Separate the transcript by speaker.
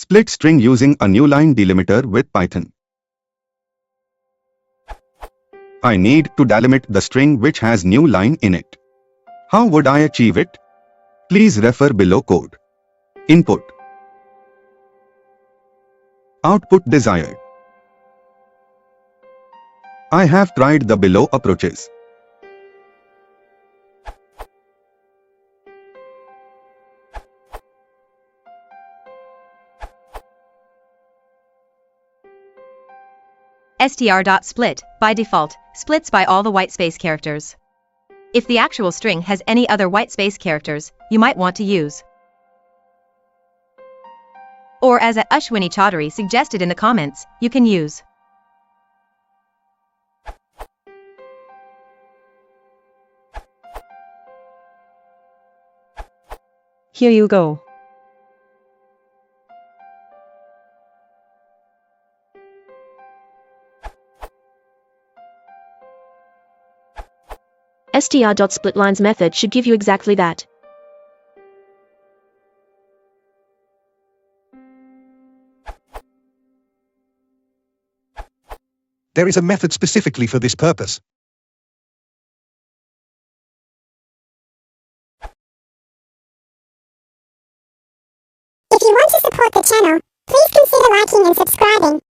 Speaker 1: Split string using a Newline delimiter with Python. I need to delimit the string which has Newline in it. How would I achieve it? Please refer below code. Input. Output desired. I have tried the below approaches.
Speaker 2: str.split, by default, splits by all the whitespace characters. If the actual string has any other whitespace characters, you might want to use. Or as Ashwini Chaudhary suggested in the comments, you can use.
Speaker 3: Here you go.
Speaker 4: str.splitlines method should give you exactly that.
Speaker 5: There is a method specifically for this purpose.
Speaker 6: If you want to support the channel, please consider liking and subscribing.